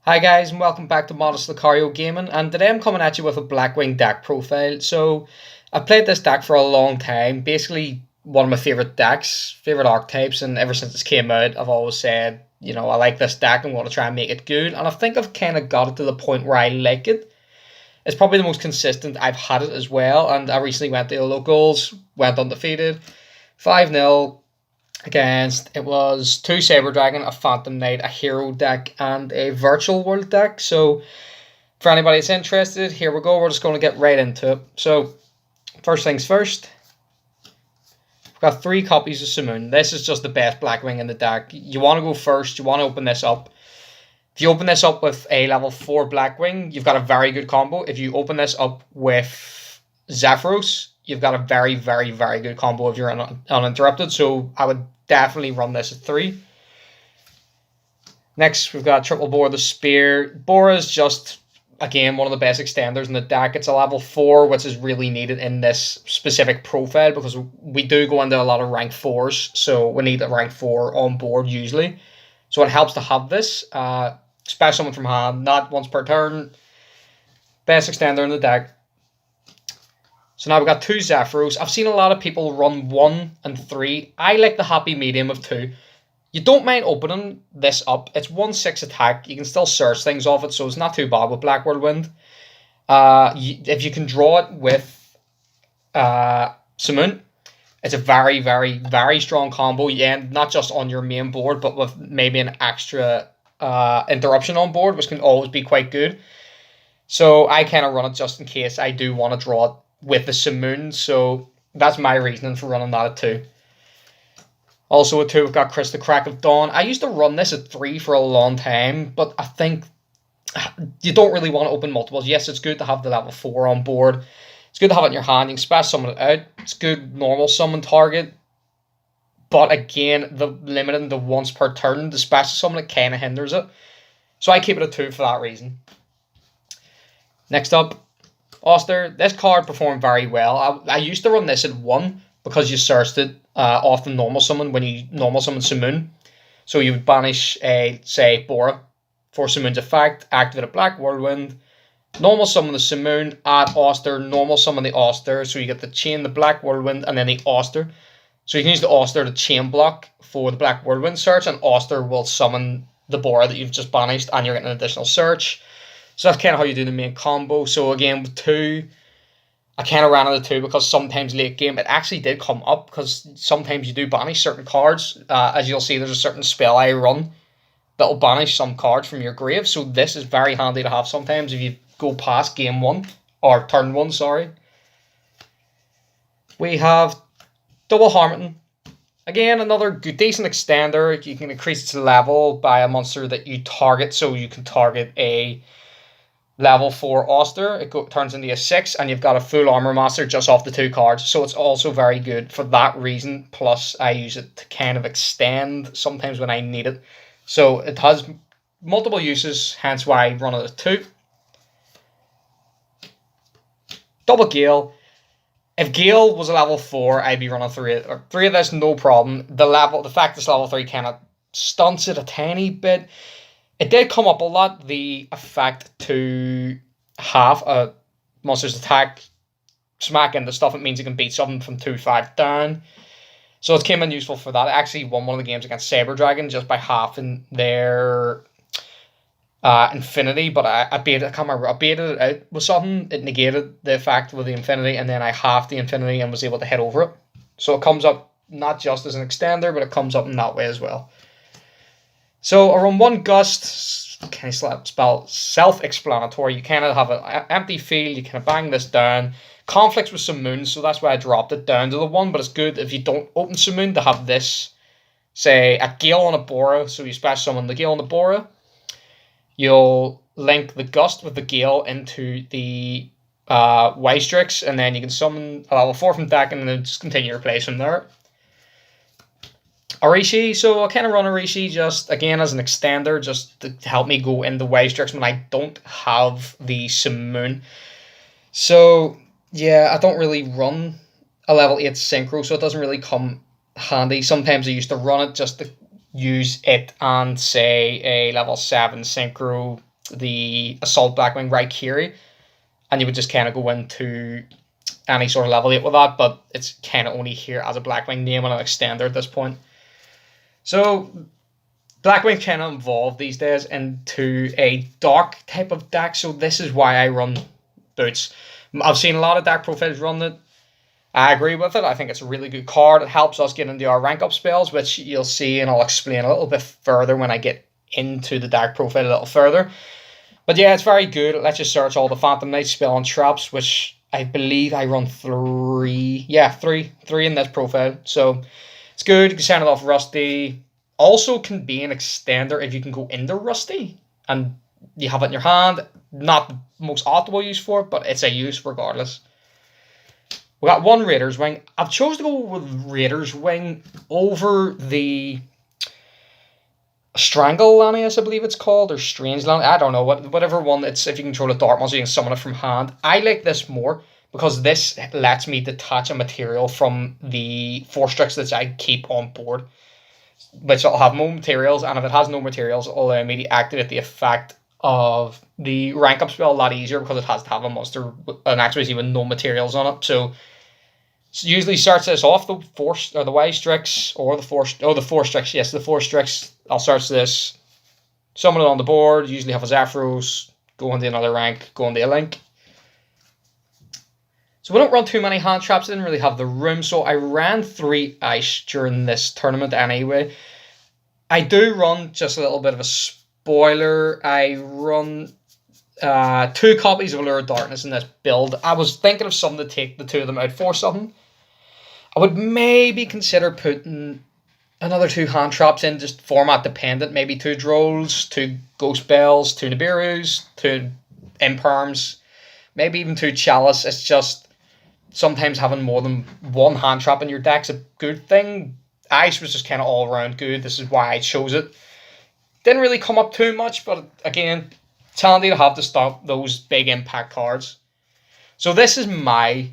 Hi guys, and welcome back to Modest Lucario Gaming. And today I'm coming at you with a Blackwing deck profile. So I've played this deck for a long time. Basically, one of my favorite decks, favorite archetypes, and ever since it came out, I've always said, I like this deck. I'm going to try and make it good. And I think I've kind of got it to the point where I like it. It's probably the most consistent I've had it as well. And I recently went to the locals, went undefeated, 5-0 against it was two Saber Dragon, a Phantom Knight, a Hero deck, and a Virtual World deck. So for anybody that's interested, here we go. We're just going to get right into it. So first things first, we've got 3 copies of Simoon. This is just the best Blackwing in the deck. You want to go first. You want to open this up. If you open this up with a level 4 Blackwing, you've got a very good combo. If you open this up with Zephyros, you've got a very, very, very good combo if you're uninterrupted. So I would definitely run this at 3. Next, we've got Triple Bora the Spear. Bora is just, again, one of the best extenders in the deck. It's a level 4, which is really needed in this specific profile because we do go into a lot of rank 4s. So we need a rank 4 on board usually. So it helps to have this. Special summon from hand, not once per turn. Best extender in the deck. So now we've got 2 Zephyros. I've seen a lot of people run 1 and 3. I like the happy medium of 2. You don't mind opening this up. It's 1/6 attack. You can still search things off it, so it's not too bad with Black Whirlwind. If you can draw it with Simoon, it's a very, very, very strong combo. Yeah, not just on your main board, but with maybe an extra interruption on board, which can always be quite good. So I kind of run it just in case I do want to draw it with the Simoon. So that's my reasoning for running that at 2. Also at 2, we've got Chris the Crack of Dawn. I used to run this at 3 for a long time, but I think you don't really want to open multiples. Yes, it's good to have the level 4 on board. It's good to have it in your hand. You can special summon it out. It's good normal summon target. But again, the limiting to once per turn, the special summon, it kind of hinders it. So I keep it at 2 for that reason. Next up, Oster. This card performed very well. I used to run this at 1 because you searched it off the normal summon when you normal summon Simoon. So you would banish say Bora for Simoon's effect, activate a Black Whirlwind, normal summon the Simoon, add Oster, normal summon the Oster, so you get the chain, the Black Whirlwind, and then the Oster. So you can use the Oster to chain block for the Black Whirlwind search, and Oster will summon the Bora that you've just banished, and you're getting an additional search. So that's kind of how you do the main combo. So again, with 2, I kind of ran out of 2 because sometimes late game it actually did come up because sometimes you do banish certain cards. As you'll see, there's a certain spell I run that will banish some cards from your grave. So this is very handy to have sometimes if you go past game 1, or turn 1, sorry. We have Double Harmony. Again, another good, decent extender. You can increase its level by a monster that you target. So you can target a level 4 Oster. It turns into a 6, and you've got a full armor master just off the 2 cards. So it's also very good for that reason. Plus, I use it to kind of extend sometimes when I need it. So it has multiple uses, hence why I run it at 2. Double Gale. If Gale was a level 4, I'd be running 3 of this, no problem. The fact it's level 3 kind of stunts it a tiny bit. It did come up a lot, the effect to have a monster's attack smack into stuff. It means you can beat something from 2-5 down. So it came in useful for that. I actually won one of the games against Saber Dragon just by halving their infinity, but I baited it out with something. It negated the effect with the infinity, and then I halved the infinity and was able to hit over it. So it comes up not just as an extender, but it comes up in that way as well. So around 1 Gust, kind of spell self-explanatory. You kind of have an empty field. You kind of bang this down. Conflicts with Simoon, so that's why I dropped it down to the 1. But it's good if you don't open Simoon to have this, say, a Gale on a Bora. So you special summon the Gale on the Bora. You'll link the Gust with the Gale into the Wystrix, and then you can summon a level 4 from deck, and then just continue your plays from there. Arishi, so I kind of run Arishi just, again, as an extender, just to help me go into Wystrix when I don't have the Simoon. So, yeah, I don't really run a level 8 Synchro, so it doesn't really come handy. Sometimes I used to run it just to use it and, say, a level 7 Synchro the Assault Blackwing Raikiri, and you would just kind of go into any sort of level 8 with that, but it's kind of only here as a Blackwing name and an extender at this point. So Blackwing kind of evolved these days into a dark type of deck, so this is why I run Boots. I've seen a lot of deck profiles run it. I agree with it. I think it's a really good card. It helps us get into our rank up spells, which you'll see, and I'll explain a little bit further when I get into the deck profile a little further. But yeah, it's very good. It lets you search all the Phantom Knight spell and traps, which I believe I run 3. Yeah, 3 in this profile. So it's good. You can send it off Rusty. Also can be an extender if you can go into Rusty and you have it in your hand. Not the most optimal use for it, but it's a use regardless. We got one Raider's Wing. I've chosen to go with Raider's Wing over the Strangle Lanius, I believe it's called, or Strange Lanius. I don't know, whatever one. It's if you control a Dark Monster, you can summon it from hand. I like this more because this lets me detach a material from the Force Strix that I keep on board, which will have no materials, and if it has no materials, it'll allow me to activate the effect of the rank up spell a lot easier because it has to have a monster, an activation with no materials on it. So usually starts this off the Force or the Y Strix or the Force. Oh, the Force Strix. Yes, the Force Strix. I'll search this, summon it on the board. Usually have a Zephyros, go into another rank, go into a Link. So we don't run too many hand traps. I didn't really have the room, so I ran 3 ice during this tournament anyway. I do run just a little bit of a spoiler. I run 2 copies of Allure of Darkness in this build. I was thinking of something to take the 2 of them out for something. I would maybe consider putting another 2 hand traps in, just format dependent. Maybe 2 Drolls, 2 Ghost Bells, 2 Nibiru's, 2 Imperms, maybe even 2 Chalice. It's just sometimes having more than 1 hand trap in your deck's a good thing. Ice was just kind of all around good. This is why I chose it. Didn't really come up too much, but again, it's handy to have to stop those big impact cards. So this is my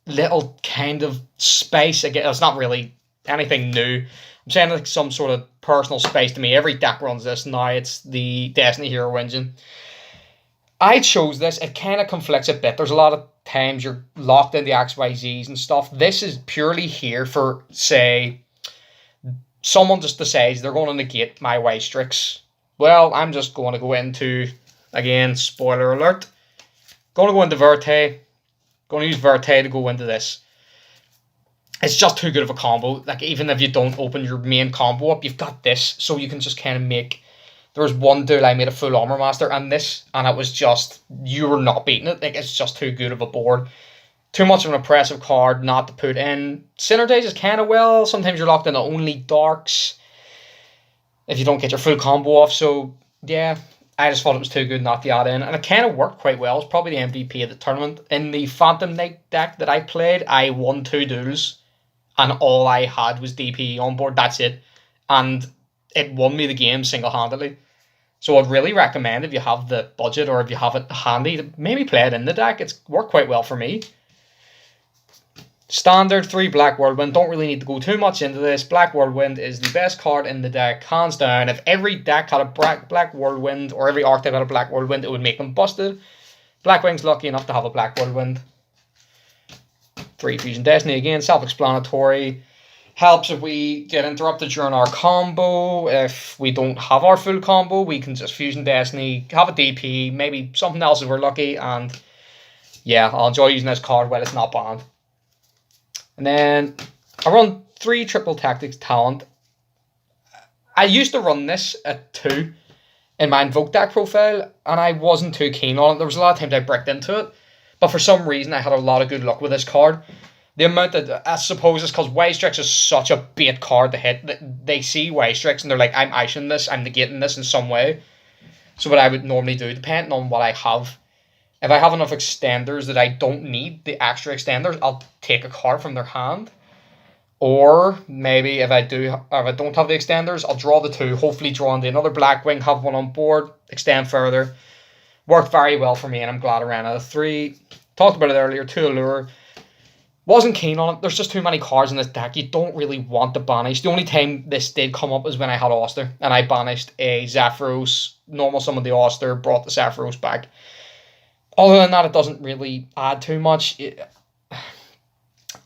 little kind of space. Again, it's not really anything new. I'm saying like some sort of personal space to me. Every deck runs this now. It's the Destiny Hero engine. I chose this. It kind of conflicts a bit. There's a lot of times you're locked into XYZs and stuff. This is purely here for, say, someone just decides they're going to negate my Y Strix. Well, I'm just going to go into, again, spoiler alert, going to go into Verte, going to use Verte to go into this. It's just too good of a combo. Like, even if you don't open your main combo up, you've got this, so you can just kind of make... There was one duel I made a full Armor Master and this, and it was just, you were not beating it. Like, it's just too good of a board. Too much of an impressive card not to put in. Synergizes kind of well. Sometimes you're locked into only Darks if you don't get your full combo off. So, yeah, I just thought it was too good not to add in. And it kind of worked quite well. It's probably the MVP of the tournament. In the Phantom Knight deck that I played, I won 2 duels. And all I had was DPE on board. That's it. And it won me the game single-handedly. So I'd really recommend, if you have the budget or if you have it handy, to maybe play it in the deck. It's worked quite well for me. Standard 3 Black Whirlwind. Don't really need to go too much into this. Black Whirlwind is the best card in the deck, hands down. If every deck had a Black Whirlwind, or every archetype had a Black Whirlwind, it would make them busted. Blackwing's lucky enough to have a Black Whirlwind. 3 Fusion Destiny, again, self-explanatory. Helps if we get interrupted during our combo. If we don't have our full combo, we can just Fusion Destiny, have a DP, maybe something else if we're lucky, and yeah, I'll enjoy using this card while it's not banned. And then I run 3 Triple Tactics Talent. I used to run this at 2 in my Invoke deck profile, and I wasn't too keen on it. There was a lot of times I bricked into it, but for some reason I had a lot of good luck with this card. The amount that, I suppose, is because Y Strix is such a bait card to hit. They see Y Strix and they're like, I'm icing this, I'm negating this in some way. So what I would normally do, depending on what I have, if I have enough extenders that I don't need the extra extenders, I'll take a card from their hand. Or maybe if I don't have the extenders, I'll draw the 2, hopefully draw into another Blackwing, have one on board, extend further. Worked very well for me, and I'm glad I ran out of 3. Talked about it earlier, 2 Allure. Wasn't keen on it. There's just too many cards in this deck. You don't really want to banish. The only time this did come up is when I had Oster, and I banished a Zephyros, normal summon the Oster, brought the Sephiroth back. Other than that, it doesn't really add too much.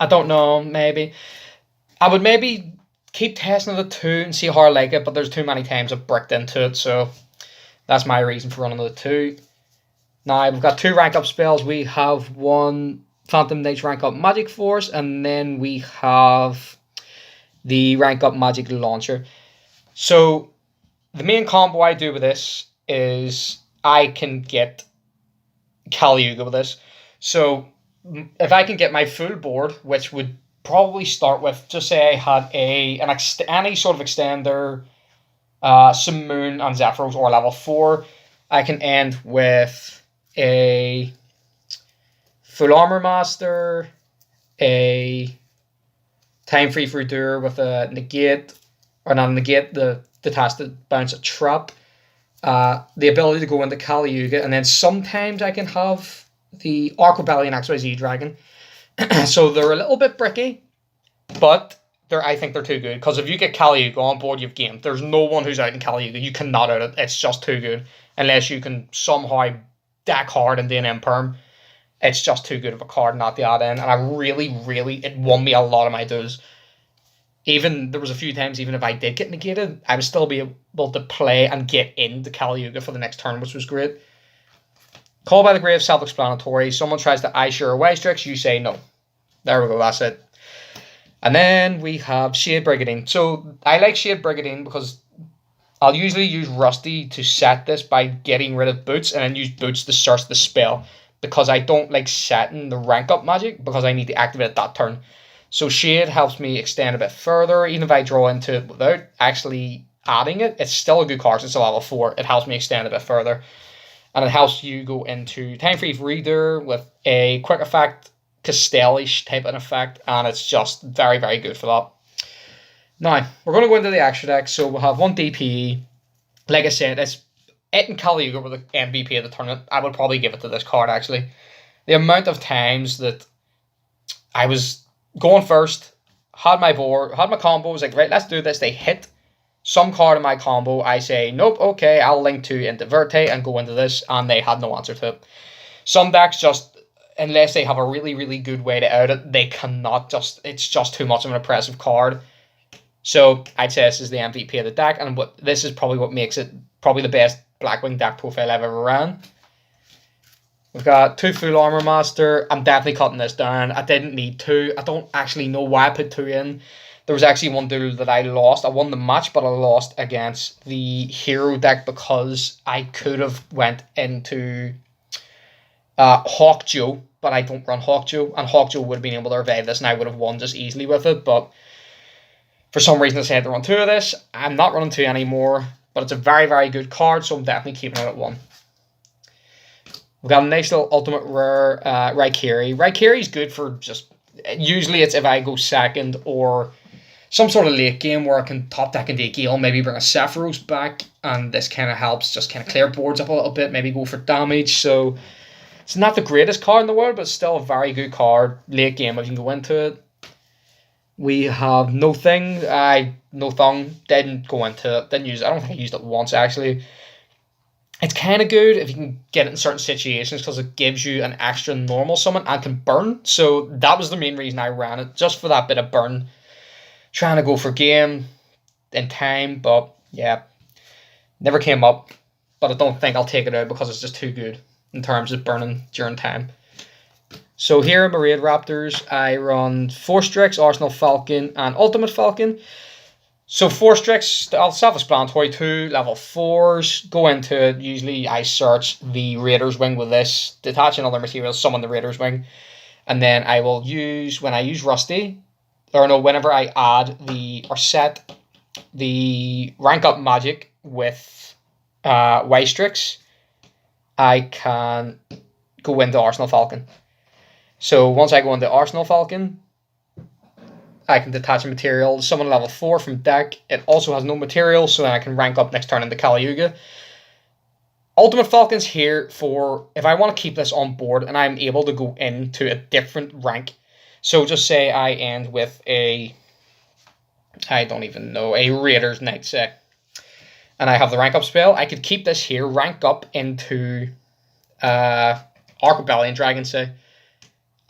I don't know, maybe. I would maybe keep testing the 2 and see how I like it, but there's too many times I've bricked into it, so that's my reason for running the 2. Now, we've got 2 rank up spells. We have 1 Phantom Knight's rank up Magic Force, and then we have the rank up Magic Launcher. So, the main combo I do with this is I can get Kali Yuga with this. So, if I can get my full board, which would probably start with, just say I had any sort of extender, some Moon and Zephyros or level 4, I can end with a Full Armor Master, a Time Free Fruiteur with a negate, or not a negate, the task to bounce a trap, the ability to go into Kali Yuga, and then sometimes I can have the Arc Rebellion XYZ Dragon. So they're a little bit bricky, but I think they're too good, because if you get Kali Yuga on board, you've gamed. There's no one who's out in Kali Yuga. You cannot out it. It's just too good. Unless you can somehow deck hard into an Imperm. It's just too good of a card not to add in. And I really, it won me a lot of my duels. Even, there was a few times, even if I did get negated, I would still be able to play and get into Kali Yuga for the next turn, which was great. Call by the Grave, self-explanatory. Someone tries to Eyesure or Wystrix, you say no. There we go, that's it. And then we have Shade Brigandine. So I like Shade Brigandine because I'll usually use Rusty to set this by getting rid of Boots, and then use Boots to search the spell, because I don't like setting the rank up magic because I need to activate it that turn. So Shade helps me extend a bit further. Even if I draw into it without actually adding it, it's still a good card. It's a level 4. It helps me extend a bit further. And it helps you go into Time Free Reader with a quick effect, Castellish type of effect, and it's just very, very good for that. Now, we're going to go into the extra deck. So we'll have 1 DPE. Like I said, it and Kali Yuga were the MVP of the tournament. I would probably give it to this card, actually. The amount of times that I was going first, had my board, had my combo, was like, right, let's do this. They hit some card in my combo. I say, nope, okay, I'll link to into Verte and go into this, and they had no answer to it. Some decks just, unless they have a really, really good way to out it, they cannot just, it's just too much of an oppressive card. So I'd say this is the MVP of the deck, and this is probably what makes it probably the best Blackwing deck profile I've ever ran. We've got 2 Full Armor Master. I'm definitely cutting this down. I didn't need 2. I don't actually know why I put 2 in. There was actually one duel that I lost. I won the match, but I lost against the hero deck because I could have went into Hawk Joe, but I don't run Hawk Joe, and Hawk Joe would have been able to revive this, and I would have won just easily with it, but for some reason I decided to run 2 of this. I'm not running 2 anymore, but it's a very, very good card, so I'm definitely keeping it at 1. We've got a nice little ultimate rare Raikiri. Raikiri is good for just, usually it's if I go second or some sort of late game where I can top deck into a Gale, maybe bring a Sephiroth back, and this kind of helps just kind of clear boards up a little bit, maybe go for damage. So it's not the greatest card in the world, but it's still a very good card. Late game, if you can go into it. We have No Thing. No Thing, didn't go into it, didn't use it. I don't think I used it once, actually. It's kind of good if you can get it in certain situations because it gives you an extra normal summon and can burn. So that was the main reason I ran it, just for that bit of burn. Trying to go for game in time, but yeah, never came up. But I don't think I'll take it out because it's just too good in terms of burning during time. So here in my Raid Raptors, I run Force Strix, Arsenal Falcon, and Ultimate Falcon. So Force Strix, I'll self-explanatory, 2 level 4s, go into it. Usually I search the Raider's Wing with this, detach another material, summon the Raider's Wing, and then I will use, when I use Rusty, or no, whenever I add or set the rank up magic with Wystrix, I can go into Arsenal Falcon. So once I go into Arsenal Falcon, I can detach a material, summon level 4 from deck. It also has no material, so then I can rank up next turn into Kali Yuga. Ultimate Falcon's here for if I want to keep this on board and I'm able to go into a different rank. So just say I end with I don't even know, a Raiders Knight, say. and I have the rank up spell, I could keep this here, rank up into Arc Rebellion Dragon, say,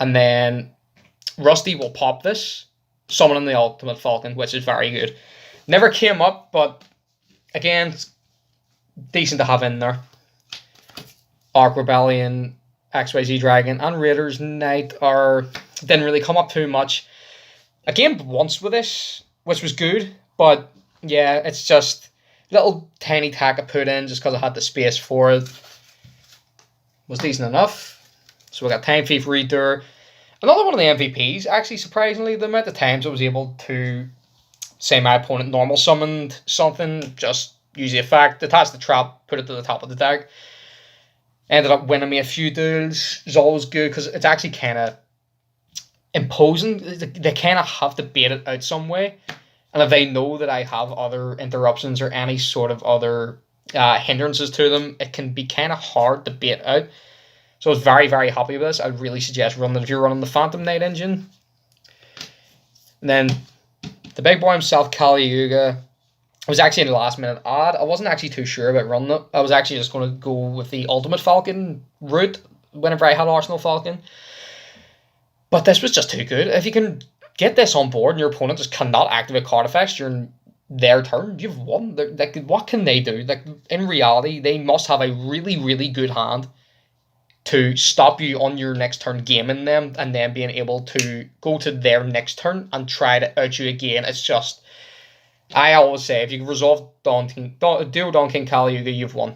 and then Rusty will pop this, summoning the Ultimate Falcon, which is very good. Never came up, but again, decent to have in there. Arc Rebellion, XYZ Dragon, and Raiders Knight didn't really come up too much. I gamed once with this, which was good, but yeah, it's just little tiny tack I put in just because I had the space for it. Was decent enough. So we got Time Thief Reader. Another one of the MVPs, actually, surprisingly, the amount of times I was able to say my opponent normal summoned something, just use the effect, attach the trap, put it to the top of the deck. Ended up winning me a few duels. It's always good because it's actually kind of imposing. They kind of have to bait it out some way. And if they know that I have other interruptions or any sort of other hindrances to them, it can be kind of hard to bait out. So I was very, very happy with this. I'd really suggest running it if you're running the Phantom Knight engine. And then the big boy himself, Yugioh. It was actually in the last minute ad. I wasn't actually too sure about running it. I was actually just going to go with the Ultimate Falcon route whenever I had Arsenal Falcon. But this was just too good. If you can get this on board and your opponent just cannot activate card effects during their turn, you've won. Like, what can they do? Like, in reality, they must have a really, really good hand to stop you on your next turn gaming them and then being able to go to their next turn and try to out you again. It's just, I always say, if you can resolve Duo Dawn King Yugioh, you've won.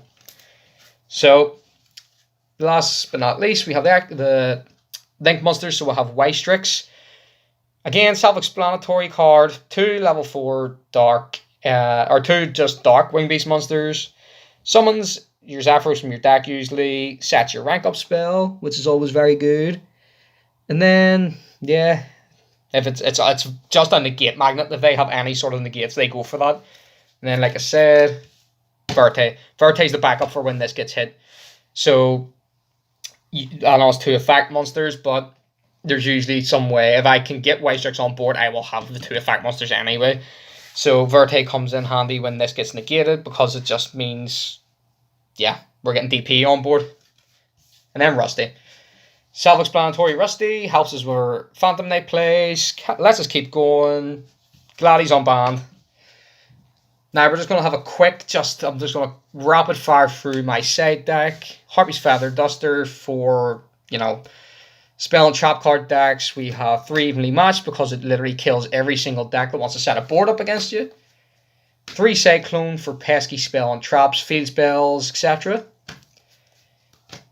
So, last but not least, we have the Link monsters. So we'll have Wystrix. Again, self-explanatory card. 2 level 4 dark, or 2 just dark Wing Beast monsters. Summons your Zapdos from your deck usually. Sets your rank up spell, which is always very good. And then, yeah, if it's just a negate magnet, if they have any sort of negates, they go for that. And then, like I said, Verte. Verte's the backup for when this gets hit. So, I know it's 2 effect monsters, but there's usually some way. If I can get Wystrix on board, I will have the 2 effect monsters anyway. So Verte comes in handy when this gets negated because it just means, yeah, we're getting DP on board. And then Rusty. Self-explanatory Rusty helps us where Phantom Knight plays. Lets us keep going. Glad he's on band. Now we're just going to have a quick, I'm just going to rapid fire through my side deck. Harpy's Feather Duster for, spell and trap card decks. We have 3 evenly matched because it literally kills every single deck that wants to set a board up against you. 3 Cyclone for pesky spell and traps, field spells, etc.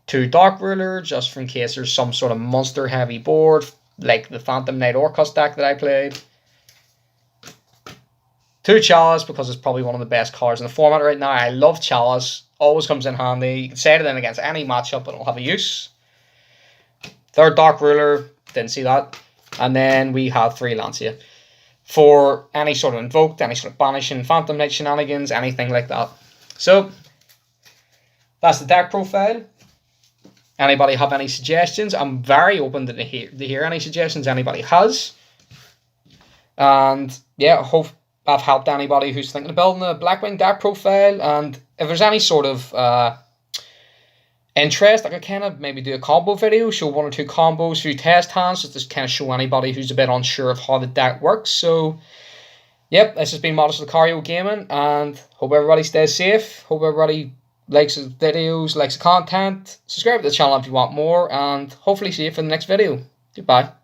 2 Dark Ruler, just in case there's some sort of monster heavy board, like the Phantom Knight Orcus deck that I played. 2 Chalice, because it's probably one of the best cards in the format right now. I love Chalice, always comes in handy. You can set it in against any matchup, but it'll have a use. 3rd Dark Ruler, didn't see that. And then we have 3 Lancia. For any sort of invoked, any sort of banishing, Phantom Knight shenanigans, anything like that. So, that's the deck profile. Anybody have any suggestions? I'm very open to hear any suggestions anybody has. And yeah, I hope I've helped anybody who's thinking of building a Blackwing deck profile. And if there's any sort of interest, I could kind of maybe do a combo video, show 1 or 2 combos, a few test hands, just to kind of show anybody who's a bit unsure of how the deck works. So, yep, this has been Modest Lucario Gaming, and hope everybody stays safe. Hope everybody likes the videos, likes the content. Subscribe to the channel if you want more, and hopefully see you for the next video. Goodbye.